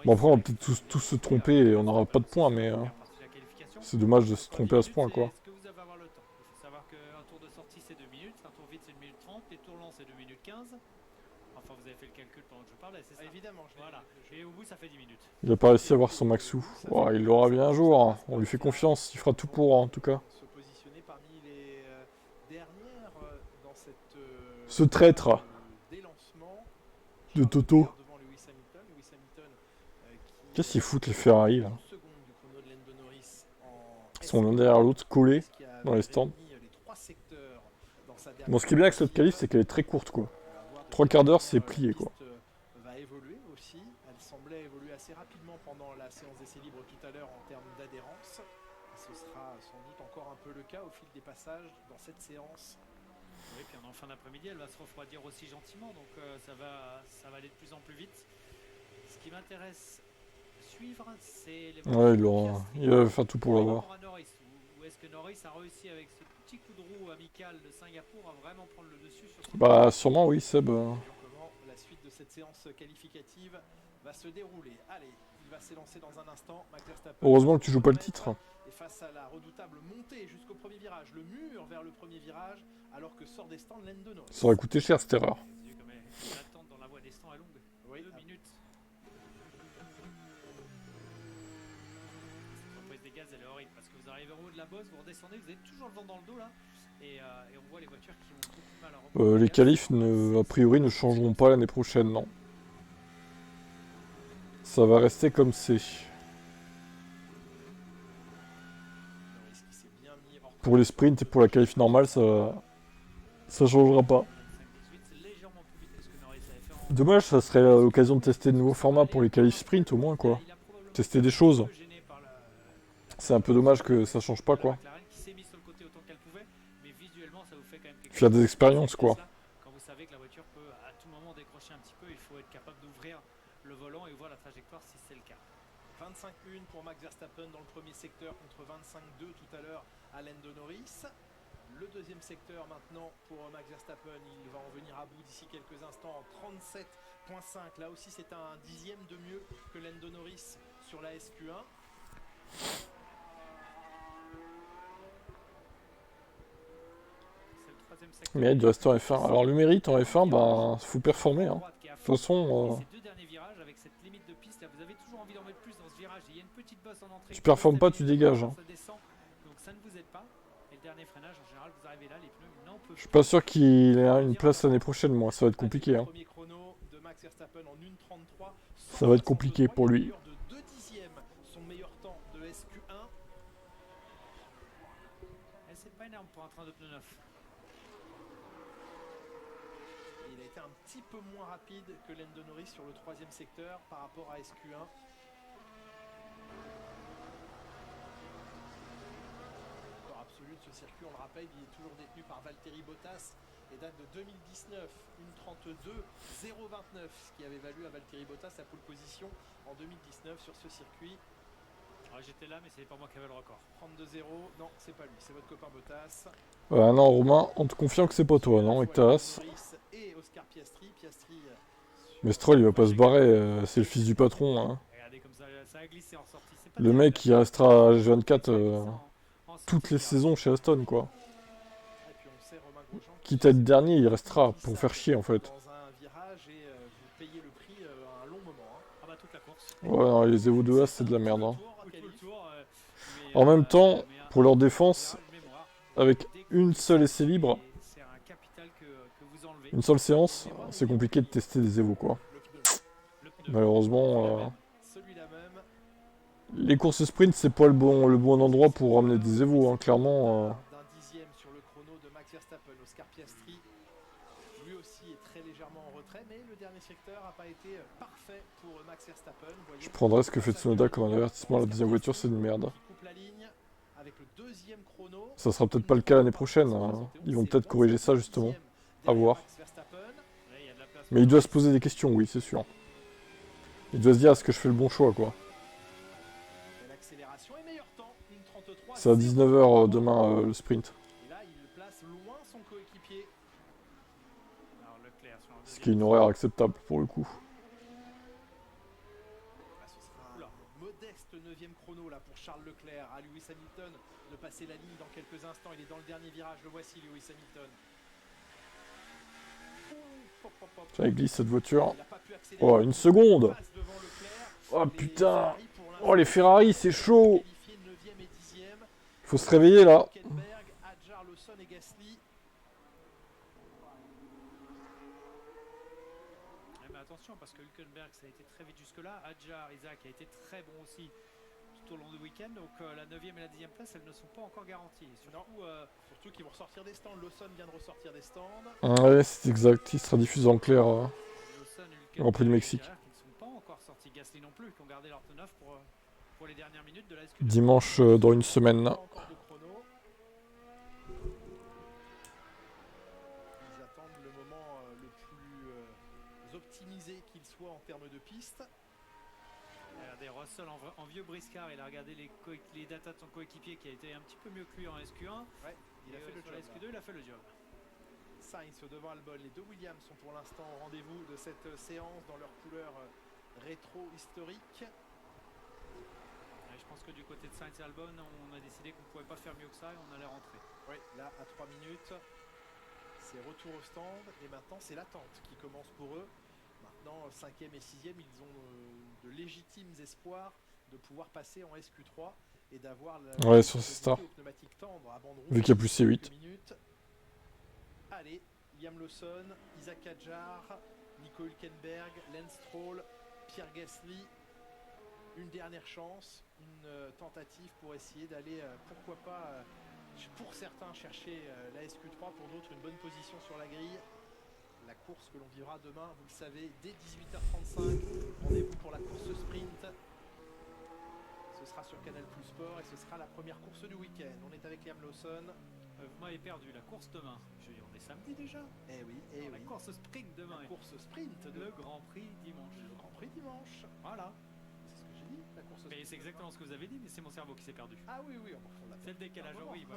bon, après on va peut-être tous se tromper et on n'aura pas de points, mais c'est dommage de se tromper à ce point, quoi. Est-ce que vous avez avoir le temps? Il faut savoir qu'un tour de sortie c'est 2 minutes, un tour vide c'est 1 minute 30, les tours longs c'est 2 minutes 15. Enfin vous avez fait le calcul pendant que je parlais, c'est ça? Évidemment, voilà. Et au bout ça fait 10 minutes. Il n'a pas réussi à avoir son Maxou. Oh, il l'aura bien un jour, hein. On lui fait confiance, il fera tout pour, en tout cas. dernière dans cette Ce traître délancement de Toto. devant Lewis Hamilton. Lewis Hamilton qui Qu'est-ce qu'ils foutent les Ferrari là? une seconde du chrono de Lando Norris en Ils sont l'un derrière l'autre collés qui a dans les stands. réuni les trois secteurs dans sa Bon, ce qui est bien avec cette qualif, c'est qu'elle est très courte quoi. 3 quarts d'heure, c'est plié quoi. Va évoluer aussi. Elle semblait évoluer assez rapidement pendant la séance d'essai libre tout à l'heure en termes d'adhérence. Ce sera sans doute encore un peu le cas au fil des passages dans cette séance. Oui, puis en fin d'après-midi, elle va se refroidir aussi gentiment, donc ça va aller de plus en plus vite. Ce qui m'intéresse suivre, c'est les Ouais, il va faire tout pour l'avoir. Ou est-ce que Norris a réussi avec ce petit coup de roue amical de Singapour à vraiment prendre le dessus sur son... Bah, sûrement oui, Seb. Comment la suite de cette séance qualificative va se dérouler. Allez, il va s'élancer dans un instant. Max Verstappen. Heureusement que tu joues pas le titre. Et face à la redoutable montée jusqu'au premier virage, le mur vers le premier virage, alors que sort des stands Lando Norris. Ça aurait coûté cher cette erreur. L'attente dans la voie des stands est longue. Oui, 2 minutes. Cette reprise des gaz, elle est horrible parce que vous arrivez en haut de la bosse, vous redescendez, vous avez toujours le vent dans le dos là. Et on voit les voitures qui ont beaucoup de mal à reprendre. Les qualifs, a priori, ne changeront pas l'année prochaine, non. Ça va rester comme c'est. Pour les sprints et pour la qualif normale, ça changera pas. Dommage, ça serait l'occasion de tester de nouveaux formats pour les qualifs sprint au moins quoi. Tester des choses. C'est un peu dommage que ça change pas quoi. Faire des expériences quoi. Quand vous savez que la voiture peut à tout moment décrocher un petit peu, il faut être capable d'ouvrir le volant et voir la trajectoire si c'est le cas. 25-1 pour Max Verstappen dans le premier secteur contre 25-2 tout à l'heure à Lando Norris. Le deuxième secteur maintenant pour Max Verstappen, il va en venir à bout d'ici quelques instants en 37.5. Là aussi c'est un dixième de mieux que Lando Norris sur la SQ1. Mais il doit rester en F1. Alors le mérite en F1, bah faut performer. Hein. De toute façon, tu performes pas, tu dégages. Hein. Je suis pas sûr qu'il ait une place l'année prochaine, moi. Ça va être compliqué. Hein. Ça va être compliqué pour lui. Son meilleur temps de SQ1. C'est pas énorme pour un train de pneu neuf. Il a été un petit peu moins rapide que Lando Norris sur le troisième secteur par rapport à SQ1. Record absolu de ce circuit, on le rappelle, il est toujours détenu par Valtteri Bottas et date de 2019, une 32-0-29, ce qui avait valu à Valtteri Bottas la pole position en 2019 sur ce circuit. J'étais là, mais c'est pas moi qui avais le record. 32-0, non, c'est pas lui, c'est votre copain Bottas. Non, Romain, on te confirme que c'est pas toi, non, avec ta race. Mais Stroll, il va pas se barrer, c'est le fils du patron. Hein. Le mec, il restera à G24 toutes les saisons chez Aston, quoi. Quitte à être dernier, il restera pour faire chier, en fait. Ouais, non, les Evo 2A, c'est de la merde. Hein. En même temps, pour leur défense, avec une seule essai libre, une seule séance, c'est compliqué de tester des Evo quoi. Malheureusement, les courses sprint c'est pas le bon endroit pour ramener des Evo, hein, clairement. Je prendrais ce que fait Tsunoda comme un avertissement. La deuxième voiture c'est une merde. Ça sera peut-être pas le cas l'année prochaine. Hein. Ils vont peut-être corriger ça justement. À voir. Mais il doit se poser des questions, oui, c'est sûr. Il doit se dire, est-ce que je fais le bon choix, quoi. C'est à 19h demain, le sprint. Ce qui est une horaire acceptable, pour le coup. Modeste 9e chrono là pour Charles Leclerc. À Lewis Hamilton de passer la ligne dans quelques instants. Il est dans le dernier virage. Le voici, Lewis Hamilton. Ça glisse cette voiture. Oh, une seconde. Oh putain. Oh les Ferrari, c'est chaud. Faut se réveiller là. Lawson et Gasly. Mais attention, parce que Hülkenberg, ça a été très vite jusque-là. Hadjar, Isaac a été très bon aussi tout au long du week-end. Donc la 9e et la 10e place, elles ne sont pas encore garanties. Et surtout qu'ils vont ressortir des stands. Lawson vient de ressortir des stands. Ouais, c'est exact. Il sera diffusé en clair au Prix du Mexique. Qui ne sont pas encore sortis. Gasly non plus, qui ont gardé leur tenue pour les dernières minutes de la SQ2. Dimanche dans une semaine. Encore de chrono. Ils attendent le moment le plus optimisé qu'il soit en termes de piste. Regardez Russell en vieux briscard, il a regardé les datas de son coéquipier qui a été un petit peu mieux que lui en SQ1. Ouais, il a fait le job. La SQ2, il a fait le job. Sainz devant Albon, les deux Williams sont pour l'instant au rendez-vous de cette séance dans leur couleur rétro historique. Ouais, je pense que du côté de Sainz et Albon, on a décidé qu'on ne pouvait pas faire mieux que ça et on allait rentrer. Oui, là à 3 minutes, c'est retour au stand et maintenant c'est l'attente qui commence pour eux. Maintenant 5e et 6e, ils ont de légitimes espoirs de pouvoir passer en SQ3 et d'avoir ouais, sur ces stars. pneumatique tendre à bande rouge. Vu qu'il n'y a plus C8. Allez, Liam Lawson, Isaac Hadjar, Nico Hülkenberg, Lance Stroll, Pierre Gasly. Une dernière chance, une tentative pour essayer d'aller, pourquoi pas, pour certains chercher la SQ3, pour d'autres une bonne position sur la grille. La course que l'on vivra demain, vous le savez, dès 18h35. Rendez-vous pour la course sprint. Ce sera sur Canal Plus Sport et ce sera la première course du week-end. On est avec Liam Lawson. Vous m'avez perdu, la course demain. On est samedi déjà. Eh oui, la course sprint demain. La course sprint le Grand Prix dimanche. Le Grand Prix dimanche. Voilà. C'est ce que j'ai dit, la course sprint. Mais c'est exactement ce que vous avez dit, mais c'est mon cerveau qui s'est perdu. Ah oui, oui, c'est le décalage. Oui,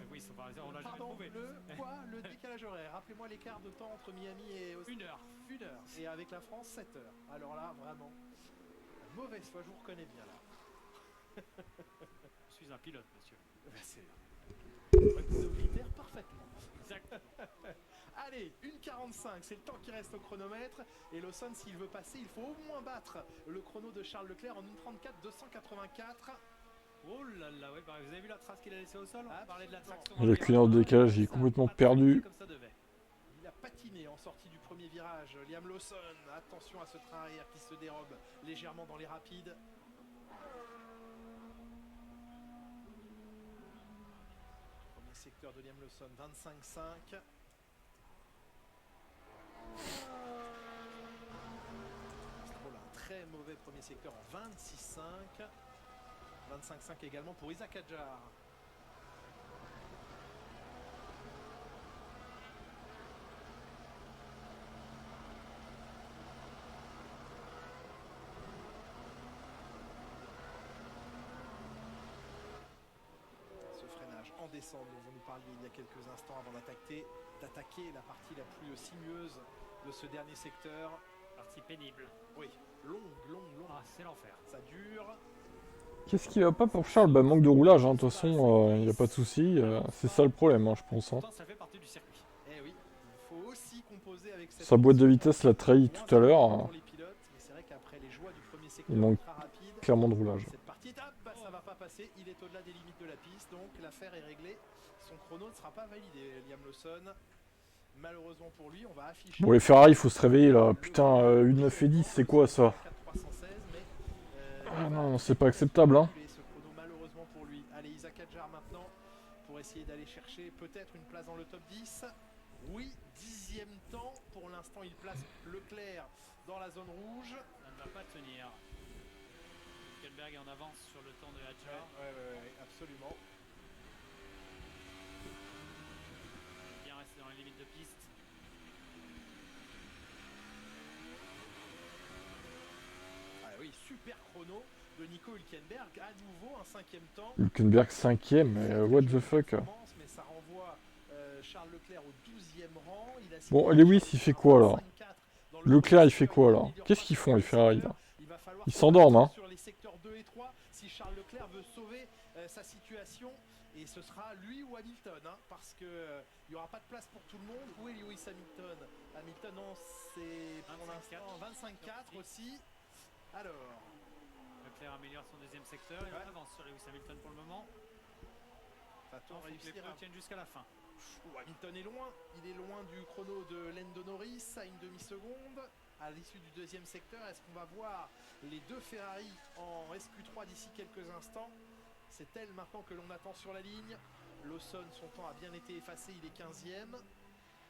on l'a jamais trouvé. Le décalage horaire. Rappelez-moi l'écart de temps entre Miami et Australie. 1 heure. 1 heure. Et avec la France, 7 heures. Alors là, vraiment, mauvaise foi, je vous reconnais bien là. Je suis un pilote, monsieur. Vous oblitère parfaitement. Exactement. Allez, 1,45, c'est le temps qui reste au chronomètre. Et Lawson, s'il veut passer, il faut au moins battre le chrono de Charles Leclerc en 1,34,284. Oh là là, ouais, vous avez vu la trace qu'il a laissée au sol? On parlait de la traction. Le client de décalage, il est complètement perdu. Il a patiné en sortie du premier virage. Liam Lawson, attention à ce train arrière qui se dérobe légèrement dans les rapides. Premier secteur de Liam Lawson, 25,5. Stroll a un très mauvais premier secteur en 26,5. 25,5 également pour Isaac Hadjar. Ce freinage en descente dont vous nous parliez il y a quelques instants avant d'attaquer la partie la plus sinueuse de ce dernier secteur. Partie pénible. Oui, longue. Ah, c'est l'enfer. Ça dure. Qu'est-ce qui va pas pour Charles? Bah, manque de roulage, hein. De toute façon, il n'y a pas de souci. C'est ça le problème, hein, je pense. Hein. Ça fait partie du circuit. Eh oui, il faut aussi composer avec cette sa boîte de vitesse l'a trahi tout à l'heure. C'est vrai qu'après les joies du premier secteur Il manque rapide, clairement de roulage. cette partie étape, ça va pas passer. Il est au-delà des limites de la piste, donc l'affaire est réglée. Son chrono ne sera pas validé, Liam Lawson. Malheureusement pour lui, on va afficher. Bon, les Ferrari, il faut se réveiller là. Putain, 1,9 et 10, c'est quoi ça? Ah non, c'est pas acceptable, hein. Ce chrono, malheureusement pour lui. Allez, Isaac Hadjar maintenant pour essayer d'aller chercher peut-être une place dans le top 10. Oui, 10e temps. Pour l'instant, il place Leclerc dans la zone rouge. Ça ne va pas tenir. Hülkenberg est en avance sur le temps de Hadjar. Ouais, absolument. Bien resté dans les limites de piste. Ah oui, super chrono de Nico Hülkenberg. À nouveau un 5e temps. Hülkenberg 5e, mais what the fuck. Mais ça renvoie Charles Leclerc au 12e rang. Bon, Lewis, il fait quoi là? Leclerc, il fait quoi là? Qu'est-ce qu'ils font les Ferrari là? Ils s'endorment, hein. Sur les secteurs 2 et 3, si Charles Leclerc veut sauver sa situation, et ce sera lui ou Hamilton, hein, parce que il n'y aura pas de place pour tout le monde. Où est Lewis Hamilton? Hamilton, non, c'est pour l'instant 25,4 aussi. Alors, Leclerc améliore son deuxième secteur, il avance sur Lewis Hamilton pour le moment. Va-t-on réussir réussir à tiennent jusqu'à la fin. Hamilton est loin, il est loin du chrono de Lando Norris à une demi-seconde. À l'issue du deuxième secteur, est-ce qu'on va voir les deux Ferrari en SQ3 d'ici quelques instants? C'est elle maintenant que l'on attend sur la ligne. Lawson, son temps a bien été effacé, il est 15e.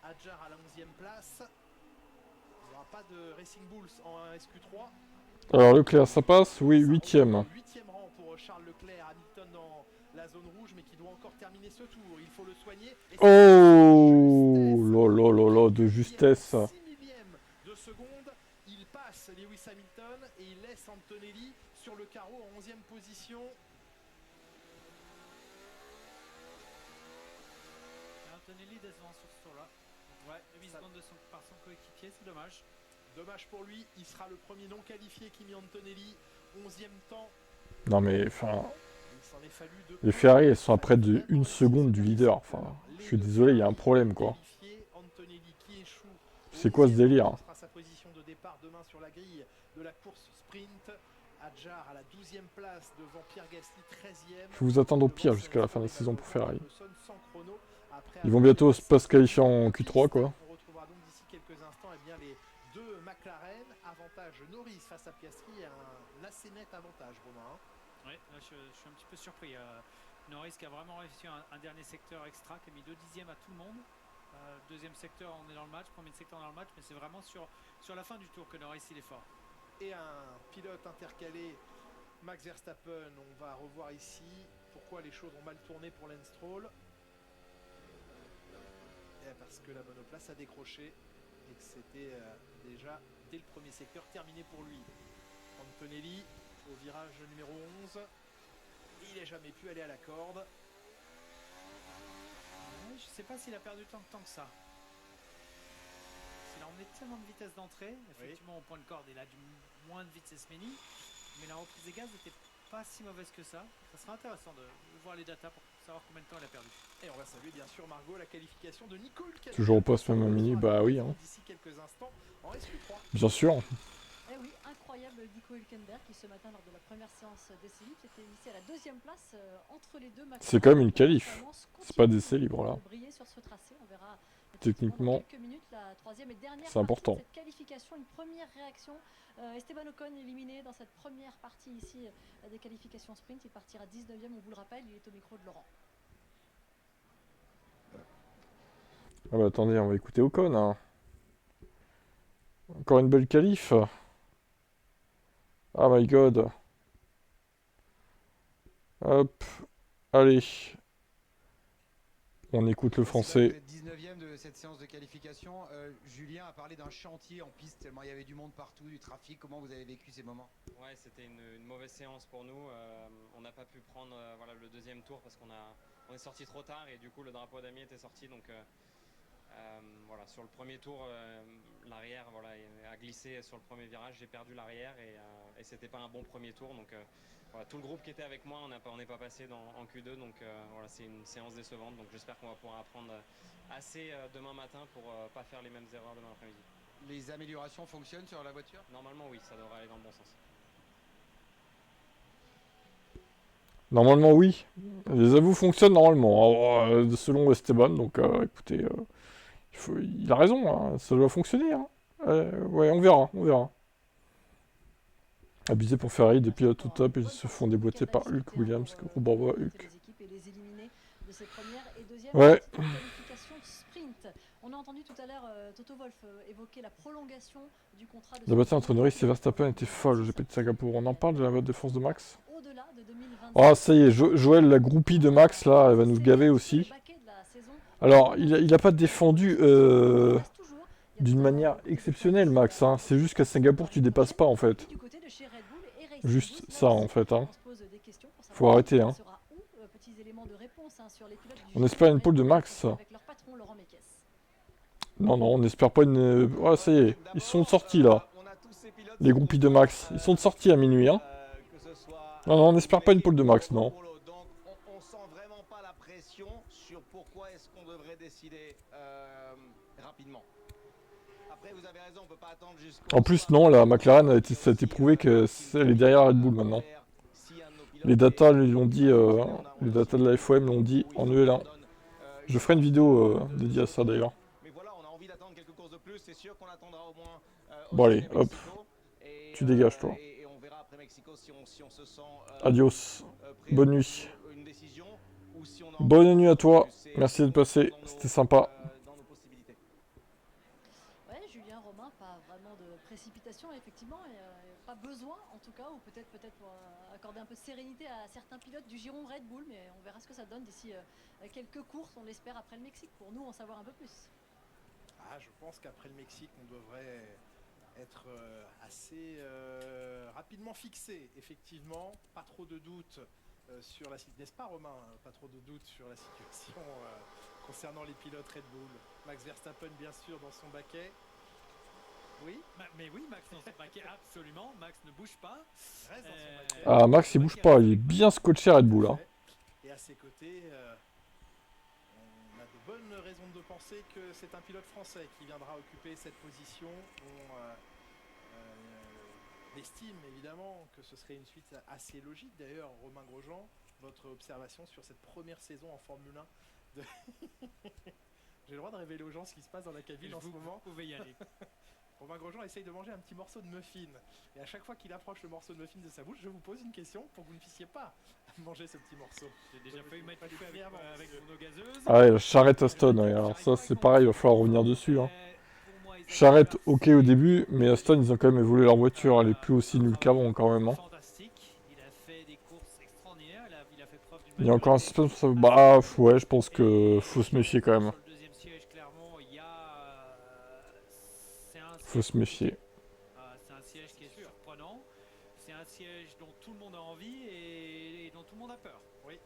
Hadjar à la 11e place. Il n'y aura pas de Racing Bulls en SQ3. Alors Leclerc, ça passe? Oui, 8e. 8e rang pour Charles Leclerc, Hamilton dans la zone rouge, mais qui doit encore terminer ce tour. Il faut le soigner. Et oh là là là là, de justesse. 6 millièmes de seconde, il passe Lewis Hamilton et il laisse Antonelli sur le carreau en 11e position. Antonelli décevant sur ce tour-là. Ouais, 8 secondes par son coéquipier, c'est dommage. Dommage pour lui, il sera le premier non qualifié, Kimi Antonelli, 11e temps. Non mais, enfin... Il s'en est fallu de... Les Ferrari, elles sont à près de 1 seconde du leader. Enfin, je suis désolé, il y a un problème, quoi. C'est quoi ce délire? Sera sa position de départ demain sur la grille de la course sprint. Hadjar à la 12e place devant Pierre Gasly, 13e. Je vous attends au pire jusqu'à la fin de la saison pour Ferrari. Ils vont bientôt pas se qualifier en Q3, quoi. On retrouvera donc d'ici quelques instants les deux McLaren. Avantage Norris face à Piastri et un assez net avantage, Romain. Oui, là je suis un petit peu surpris. Norris qui a vraiment réussi un dernier secteur extra, qui a mis 2 dixièmes à tout le monde. Deuxième secteur, on est dans le match. Premier secteur dans le match, mais c'est vraiment sur la fin du tour que Norris il est fort. Et un pilote intercalé, Max Verstappen. On va revoir ici pourquoi les choses ont mal tourné pour Lance Stroll. Parce que la monoplace a décroché et que c'était déjà dès le premier secteur terminé pour lui. Antonelli au virage numéro 11, il n'a jamais pu aller à la corde. Je ne sais pas s'il a perdu tant de temps que ça. Il a emmené tellement de vitesse d'entrée, effectivement oui. Au point de corde il a du moins de vitesse mini, mais la reprise des gaz n'était pas si mauvaise que ça. Ça sera intéressant de voir les datas pour savoir combien de temps il a perdu. Et on va saluer bien sûr Margot, la qualification de Nicole. Toujours au poste même mini, bah oui. Hein. D'ici quelques instants en SQ3. Bien sûr. Eh oui, incroyable Nico Hülkenberg qui ce matin lors de la première séance d'essai libre était ici à la 2e place entre les deux. C'est quand même une qualif. C'est pas d'essai libre là. Briller sur ce tracé, on verra techniquement. Quelques minutes, la 3e et dernière c'est important. De cette qualification, une première réaction. Esteban Ocon éliminé dans cette première partie ici des qualifications sprint. Il partira 19e, on vous le rappelle, il est au micro de Laurent. Ah bah attendez, on va écouter Ocon. Hein. Encore une belle qualif. Oh my god. Hop. Allez. On écoute le français. Vous êtes 19e de cette séance de qualification. Julien a parlé d'un chantier en piste tellement il y avait du monde partout, du trafic. Comment vous avez vécu ces moments? Ouais, c'était une mauvaise séance pour nous. On n'a pas pu prendre voilà, le deuxième tour parce qu'on est sorti trop tard et du coup le drapeau damier était sorti. Donc voilà, sur le premier tour, l'arrière voilà, a glissé sur le premier virage. J'ai perdu l'arrière et c'était pas un bon premier tour. Donc voilà, tout le groupe qui était avec moi, on n'est pas passé en Q2. Donc voilà, c'est une séance décevante. Donc j'espère qu'on va pouvoir apprendre assez demain matin pour pas faire les mêmes erreurs demain après-midi. Les améliorations fonctionnent sur la voiture? Normalement oui, ça devrait aller dans le bon sens. Normalement oui. Les aveux fonctionnent normalement. Alors, selon Esteban, donc écoutez, il a raison, hein, ça doit fonctionner. Hein. Ouais, on verra. Abusé pour Ferrari, des pilotes au top, ils se font déboîter par Hulk Williams. Gros bravo à Hulk. Ouais. On a entendu tout à l'heure Toto Wolff évoquer la prolongation du contrat de... La bataille entre Norris et Verstappen était folle, j'ai pété Singapour. On en parle de la vote de force de Max? Oh ça y est, Joël, la groupie de Max là, elle va nous gaver aussi. Alors, il a pas défendu d'une manière exceptionnelle Max, hein. C'est juste qu'à Singapour tu dépasses pas en fait. Juste ça en fait, hein. Faut arrêter, hein. On espère une pole de Max. Non, on n'espère pas une... Oh, ça y est, ils sont sortis là. Les groupies de Max. Ils sont sortis à minuit, hein. Non, on n'espère pas une pole de Max, non. On sent vraiment pas la pression sur pourquoi est-ce qu'on devrait décider rapidement. Après, vous avez raison, on peut pas attendre jusqu'au... En plus, non, la McLaren, ça a été prouvé qu'elle est derrière Red Bull maintenant. Les datas l'ont dit, les datas de la FOM l'ont dit en EL1. Je ferai une vidéo dédiée à ça d'ailleurs. Mais voilà, on a envie d'attendre quelques courses de plus. C'est sûr qu'on attendra au moins. Bon allez, hop. Tu dégages toi. Et on verra après Mexico si on se sent. Adios. Bonne nuit. Bonne nuit à toi. Merci d'être passé. C'était sympa. Ouais, Julien, Romain, pas vraiment de précipitation, effectivement, et pas besoin en tout cas, ou peut-être pour accorder un peu de sérénité à certains pilotes du giron Red Bull, mais on verra ce que ça donne d'ici quelques courses, on l'espère après le Mexique, pour nous en savoir un peu plus. Ah, je pense qu'après le Mexique, on devrait être assez rapidement fixé, effectivement, pas trop de doutes sur la situation, n'est-ce pas Romain, pas trop de doutes sur la situation concernant les pilotes Red Bull. Max Verstappen bien sûr dans son baquet. Oui. Mais oui, Max dans son baquet, absolument. Max ne bouge pas. Reste dans son baquet. Ah, Max il bouge pas, il est bien scotché Red Bull. Hein. Et à ses côtés, on a de bonnes raisons de penser que c'est un pilote français qui viendra occuper cette position. On estime évidemment que ce serait une suite assez logique. D'ailleurs, Romain Grosjean, votre observation sur cette première saison en Formule 1 de... J'ai le droit de révéler aux gens ce qui se passe dans la cabine en ce moment. Vous pouvez y aller. Romain Grosjean essaye de manger un petit morceau de muffin. Et à chaque fois qu'il approche le morceau de muffin de sa bouche, je vous pose une question pour que vous ne puissiez pas manger ce petit morceau. J'ai déjà failli mettre du feu avec mon eau gazeuse. Ah ouais, la charrette Aston, ouais. Alors ça c'est pareil, il va falloir revenir dessus. Hein. Charrette, ok au début, mais Aston ils ont quand même évolué leur voiture, elle est plus aussi nulle qu'avant quand même. Hein. Il y a encore un suspense pour ça. Bah ouais, je pense que faut se méfier quand même. Faut se méfier. C'est un siège qui est surprenant. C'est un siège dont tout le monde a envie et dont tout le monde a peur. Oui.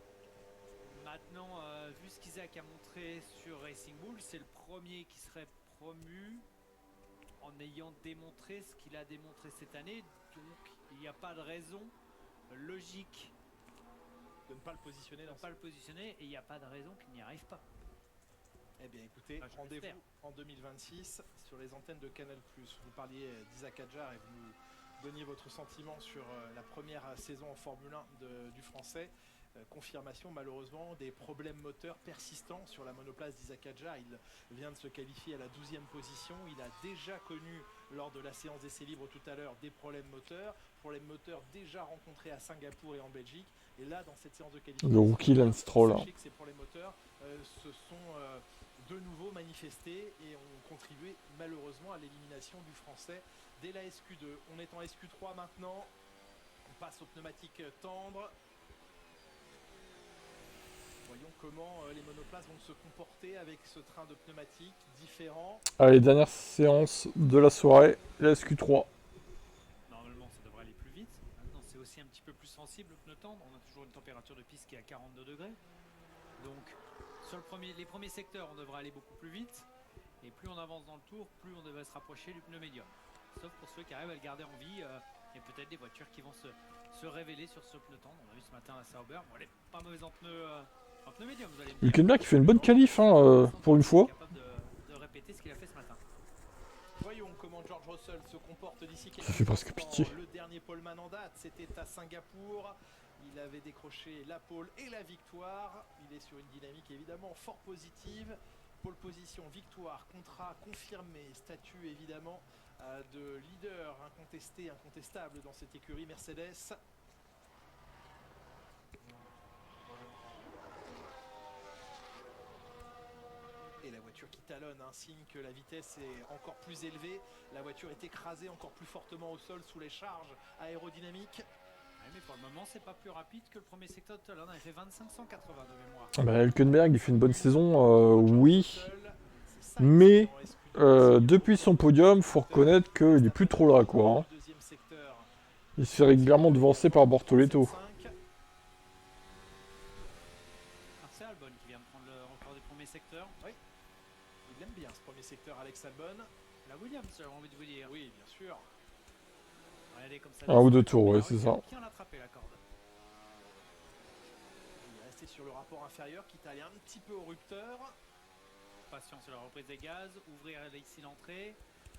Maintenant, vu ce qu'Isaac a montré sur Racing Bull, c'est le premier qui serait promu en ayant démontré ce qu'il a démontré cette année. Donc, il n'y a pas de raison logique de ne pas le positionner. Et il n'y a pas de raison qu'il n'y arrive pas. Eh bien écoutez, rendez-vous en 2026 sur les antennes de Canal+. Vous parliez d'Isaac Hadjar et vous nous donniez votre sentiment sur la première saison en Formule 1 du français. Confirmation malheureusement des problèmes moteurs persistants sur la monoplace d'Isaac Hadjar. Il vient de se qualifier à la 12e position. Il a déjà connu lors de la séance d'essais libres tout à l'heure des problèmes moteurs déjà rencontrés à Singapour et en Belgique. Et là dans cette séance de qualification, le rookie Lance Stroll. Sachez que ces problèmes moteurs se sont de nouveau manifestés et ont contribué malheureusement à l'élimination du français dès la SQ2. On est en SQ3 maintenant, on passe aux pneumatiques tendres. Voyons comment les monoplaces vont se comporter avec ce train de pneumatiques différents. Allez, dernière séance de la soirée, la SQ3. Normalement ça devrait aller plus vite. Maintenant c'est aussi un petit peu plus sensible le pneu tendre. On a toujours une température de piste qui est à 42 degrés. Donc sur les premiers secteurs, on devrait aller beaucoup plus vite. Et plus on avance dans le tour, plus on devrait se rapprocher du pneu médium. Sauf pour ceux qui arrivent à le garder en vie. Et peut-être des voitures qui vont se révéler sur ce pneu tendre. On a vu ce matin à Sauber. Bon, elle est pas mauvaise en pneu médium. Hülkenberg qui fait une bonne qualif pour une fois. Capable de répéter ce qu'il a fait ce matin. Voyons comment George Russell se comporte d'ici quelques Ça fait presque instants. pitié. Le dernier poleman en date, c'était à Singapour. Il avait décroché la pole et la victoire. Il est sur une dynamique évidemment fort positive. Pole position, victoire, contrat confirmé, statut évidemment de leader incontestable dans cette écurie Mercedes. Et la voiture qui talonne, un signe que la vitesse est encore plus élevée. La voiture est écrasée encore plus fortement au sol sous les charges aérodynamiques. Ouais, mais pour le moment, c'est pas plus rapide que le premier secteur de Toulon. On avait fait 2580 de mémoire. Bah, Hülkenberg, il fait une bonne saison, oui. Mais depuis son podium, faut reconnaître qu'il est plus trop là, quoi. Hein. Il se fait régulièrement devancer par Bortoleto. C'est Albon qui vient de prendre le record du premier secteur. Oui, il aime bien ce premier secteur, Alex Albon. La Williams, j'ai envie de vous dire. Oui, bien sûr. Comme ça, un ou deux tours, ouais, c'est ça. Bien attrapé la corde. Il est resté sur le rapport inférieur, quitte à aller un petit peu au rupteur. Patience sur la reprise des gaz, ouvrir ici l'entrée,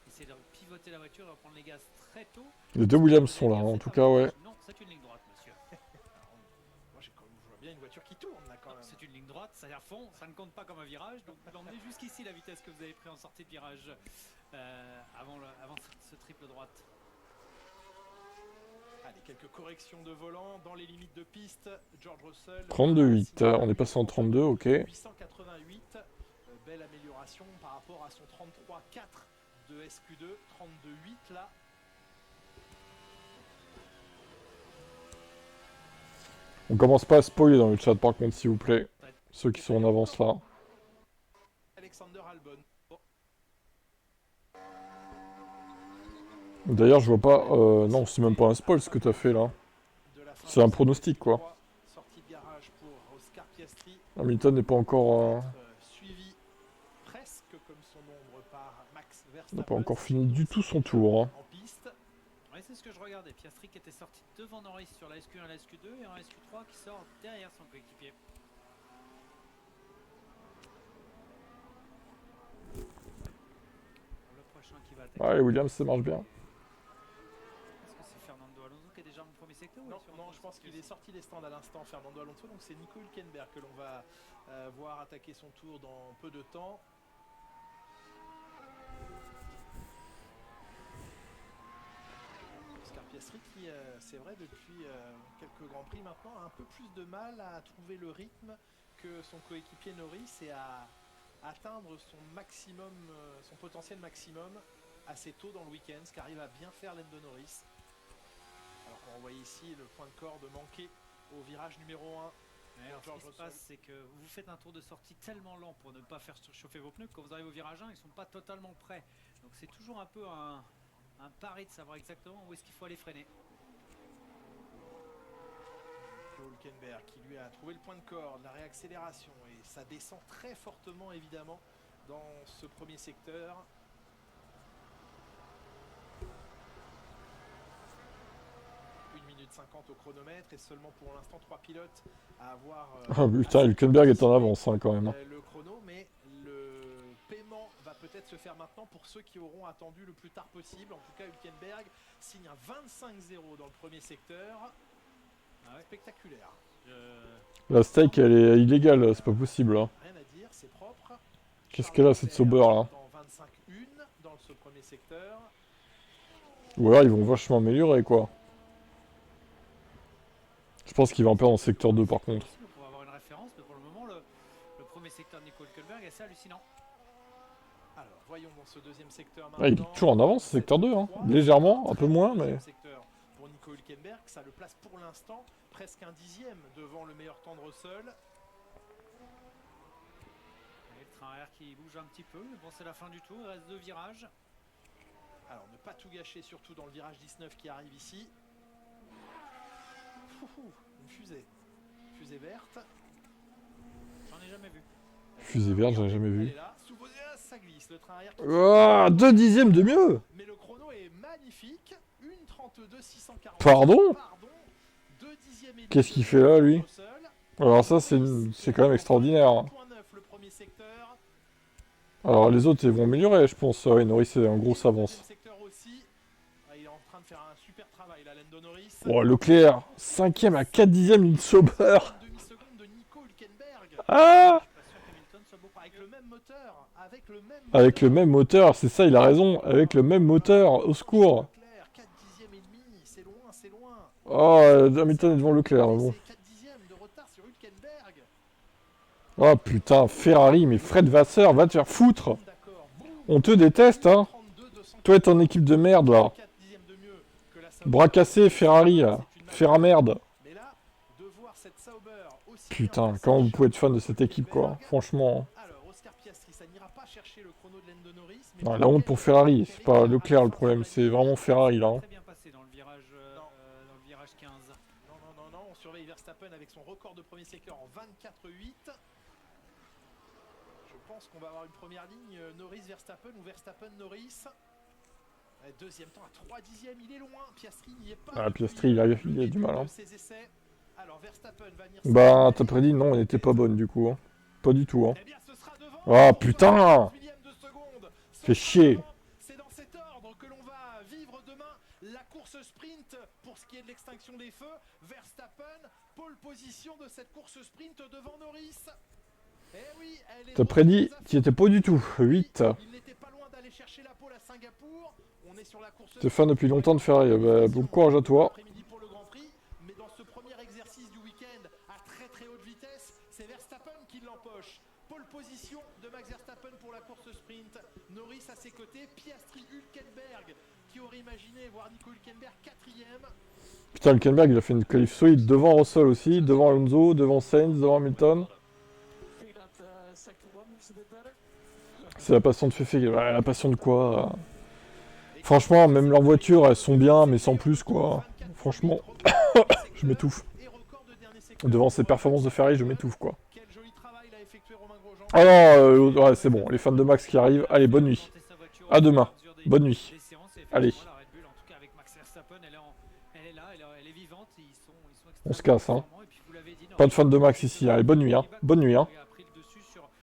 essayer de pivoter la voiture et reprendre les gaz très tôt. Les deux Williams sont là, en tout cas, ouais. Non, c'est une ligne droite, monsieur. Moi, j'ai quand même bien une voiture qui tourne là quand même. C'est une ligne droite, ça y est à fond, ça ne compte pas comme un virage, donc vous l'emmenez jusqu'ici la vitesse que vous avez pris en sortie de virage avant ce triple droite. Allez, quelques corrections de volant dans les limites de piste. George Russell. 32,8, on est passé en 32, ok. 888, belle amélioration par rapport à son 33,4 de SQ2, 32,8 là. On commence pas à spoiler dans le chat par contre, s'il vous plaît. Ceux qui sont en avance là. Alexander Albon. D'ailleurs, je vois pas... non, c'est même pas un spoil ce que t'as fait là. C'est un pronostic quoi. Sortie de garage pour Oscar Piastri. Hamilton n'est pas encore... Suivi presque comme son ombre par Max Il Verstappen. n'a pas encore fini du tout son tour. Hein. En piste. Ouais, c'est ce que je regardais. Piastri qui était sorti devant Norris sur la SQ1 et la SQ2 et en SQ3 qui sort derrière son coéquipier. Le prochain qui va attaquer. Ouais, Williams, ça marche bien. Est-ce que c'est Fernando Alonso qui est déjà en premier secteur? Non, je pense qu'il est sorti des stands à l'instant, Fernando Alonso. Donc c'est Nico Hülkenberg que l'on va voir attaquer son tour dans peu de temps. Oscar Piastri qui, c'est vrai, depuis quelques Grands Prix maintenant, a un peu plus de mal à trouver le rythme que son coéquipier Norris et à atteindre son maximum, son potentiel maximum assez tôt dans le week-end, ce qu'arrive à bien faire Lando Norris. Alors qu'on voit ici le point de corde manqué au virage numéro 1. Alors, ce qui se passe, c'est que vous faites un tour de sortie tellement lent pour ne pas faire chauffer vos pneus que quand vous arrivez au virage 1, ils ne sont pas totalement prêts. Donc c'est toujours un peu un pari de savoir exactement où est-ce qu'il faut aller freiner. Hülkenberg qui lui a trouvé le point de corde, la réaccélération, et ça descend très fortement évidemment dans ce premier secteur. Minute 50 au chronomètre et seulement pour l'instant 3 pilotes à avoir Ah putain, Hülkenberg est en avance hein, quand même. Le chrono, mais le paiement va peut-être se faire maintenant pour ceux qui auront attendu le plus tard possible. En tout cas, Hülkenberg signe un 25-0 dans le premier secteur. Spectaculaire. La stake elle est illégale, c'est pas possible. Hein. Rien à dire, c'est propre. Qu'est-ce qu'elle a cette Sauber là? Dans 25-1 dans ce premier secteur. Ou alors ils vont vachement améliorer quoi. Je pense qu'il va en perdre en secteur 2 par contre. Pour avoir une référence, mais pour le moment, le premier secteur de Nico Hülkenberg est assez hallucinant. Alors, voyons dans ce deuxième secteur Ah, il est toujours en avance, secteur 2, hein. Légèrement, un peu moins, mais... Pour Nico Hülkenberg, ça le place pour l'instant presque un dixième devant le meilleur temps de Russell. Et le train arrière qui bouge un petit peu, mais bon, c'est la fin du tour, il reste 2 virages. Alors, ne pas tout gâcher, surtout dans le virage 19 qui arrive ici. Une fusée. Fusée verte. J'en ai jamais vu. Fusée verte, j'en ai jamais vu. Là, ça glisse, le train arrière. Oh, 2 dixièmes de mieux. Mais le chrono est magnifique. 1:32.640. Pardon. 2 dixièmes et Qu'est-ce qu'il fait là, lui? Alors ça, c'est quand même extraordinaire. Le premier secteur. Alors les autres, ils vont améliorer, je pense. Ouais, Norris, c'est un gros avance. Il est en train de faire un super travail, là, Lando Norris. Oh, Leclerc, 5ème à 4 dixièmes d'une Sauber. Ah! Avec le même moteur, c'est ça, il a raison. Avec le même moteur, au secours. Oh, Hamilton est devant Leclerc, mais bon. Oh putain, Ferrari, mais Fred Vasseur, va te faire foutre. On te déteste, hein. Toi et ton équipe de merde, là. Bras cassé, Ferrari, là. Fer à merde. Putain, comment vous pouvez être fan de cette équipe, quoi. Franchement. Non, la honte pour Ferrari, c'est pas Leclerc le problème, c'est vraiment Ferrari, là. Hein. Très bien passé dans le virage 15. Non, on surveille Verstappen avec son record de premier secteur en 24,8. Je pense qu'on va avoir une première ligne Norris-Verstappen ou Verstappen-Norris. Deuxième temps à 3 dixièmes, il est loin. Piastri n'y est pas. Ah, Piastri, il a du mal. Hein. Alors, Verstappen va venir. Bah, t'as prédit, non, elle était pas bonne du coup. Hein. Pas du tout. Hein. Oh putain! Fait chier. C'est dans cet ordre que l'on va vivre demain la course sprint pour ce qui est de l'extinction des feux. Verstappen Pole position de cette course sprint devant Norris. Eh oui, T'as prédit, t'y étais pas du tout. 8. Il n'était pas loin d'aller chercher la pole à Singapour. On est sur la course. T'es fan depuis longtemps de Ferrari. Bah, bon courage à toi. Pour le Grand Prix, mais dans ce premier exercice du week-end à très haute vitesse, c'est Verstappen qui l'empoche. Pole position de Max Verstappen pour la course sprint. Norris à ses côtés, Piastri, Hülkenberg. Qui aurait imaginé voir Nico Hülkenberg 4ème. Putain, Hülkenberg, il a fait une qualif solide devant Russell aussi, devant Alonso, devant Sainz, devant Hamilton. C'est la passion de Fefe. Ouais, la passion de quoi? Franchement, même leurs voitures, elles sont bien, mais sans plus, quoi. Franchement, je m'étouffe. Devant ces performances de Ferrari, je m'étouffe, quoi. Ah non, ouais, c'est bon. Les fans de Max qui arrivent. Allez, bonne nuit. À demain. Bonne nuit. Allez. On se casse, hein. Pas de fans de Max ici. Allez, bonne nuit, hein. Bonne nuit, hein.